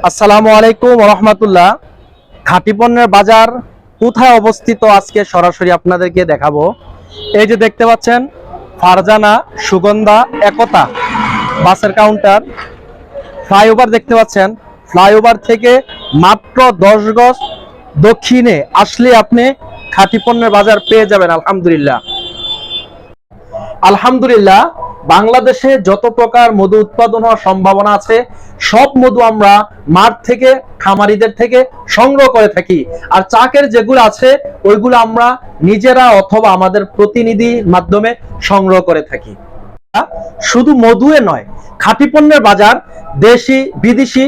আসসালামু আলাইকুম ওয়া রাহমাতুল্লাহ। খাঁটি পণ্যের বাজার কোথায় অবস্থিত আজকে সরাসরি আপনাদেরকে দেখাবো। এই যে দেখতে পাচ্ছেন ফারজানা, সুগন্ধা, একতা বাসের কাউন্টার। ফ্লাইওভার দেখতে পাচ্ছেন, ফ্লাইওভার থেকে মাত্র 10 গজ দক্ষিণে আসলে আপনি খাঁটি পণ্যের বাজার পেয়ে যাবেন। আলহামদুলিল্লাহ আলহামদুলিল্লাহ বাংলাদেশে যত প্রকার মধু উৎপাদন হওয়ার সম্ভাবনা আছে সব মধু আমরা মাঠ থেকে, খামারিদের থেকে সংগ্রহ করে থাকি। আর চাকের যেগুলো আছে ওইগুলো আমরা নিজেরা অথবা আমাদের প্রতিনিধির মাধ্যমে সংগ্রহ করে থাকি। শুধু মধুয়ে নয়, খাঁটি পণ্যের বাজার দেশি বিদেশি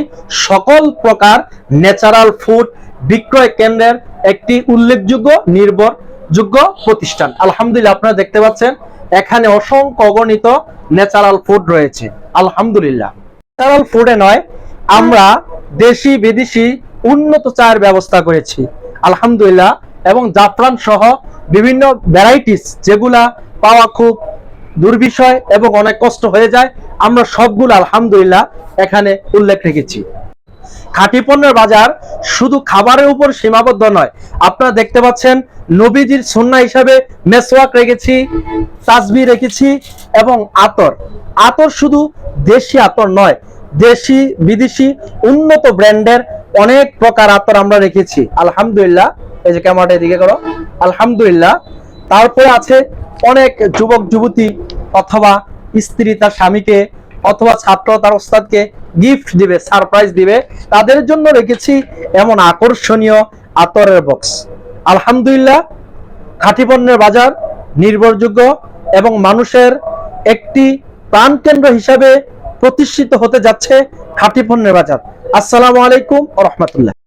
সকল প্রকার ন্যাচারাল ফুড বিক্রয় কেন্দ্রের একটি উল্লেখযোগ্য নির্ভরযোগ্য প্রতিষ্ঠান। আলহামদুলিল্লাহ আপনারা দেখতে পাচ্ছেন এখানে অসংখ্য অগণিত ন্যাচারাল ফুড রয়েছে। আলহামদুলিল্লাহ ন্যাচারাল ফুডে নয়, আমরা দেশি বিদেশি উন্নত চায়ের ব্যবস্থা করেছি আলহামদুলিল্লাহ, এবং জাফরান সহ বিভিন্ন ভ্যারাইটিস যেগুলা পাওয়া খুব দুর্বিষয় এবং অনেক কষ্ট হয়ে যায়, আমরা সবগুলো আলহামদুলিল্লাহ এখানে উল্লেখ রেখেছি। খাঁটি পণ্যের বাজার শুধু খাবারের উপর সীমাবদ্ধ নয়, আপনারা দেখতে পাচ্ছেন নবীজির সুন্নাহ হিসাবে মেসওয়াক রেখেছি, তাসবিহ রেখেছি এবং আতর শুধু দেশি আতর নয়, দেশি বিদেশি উন্নত ব্র্যান্ডের অনেক প্রকার আতর আমরা রেখেছি আলহামদুলিল্লাহ। এই যে ক্যামেরাটা এদিকে করো, আলহামদুলিল্লাহ। তারপরে আছে অনেক যুবক যুবতী অথবা স্ত্রী তার স্বামীকে অথবা ছাত্র তার ওস্তাদকে গিফট দিবে, সারপ্রাইজ দিবে, তাদের জন্য রেখেছি এমন আকর্ষণীয় আতরের বক্স। আলহামদুলিল্লাহ খাঁটি পণ্যের বাজার নির্ভরযোগ্য এবং মানুষের একটি প্রাণকেন্দ্র হিসাবে প্রতিষ্ঠিত হতে যাচ্ছে খাঁটি পণ্যের বাজার। আসসালামু আলাইকুম ওয়া রাহমাতুল্লাহ।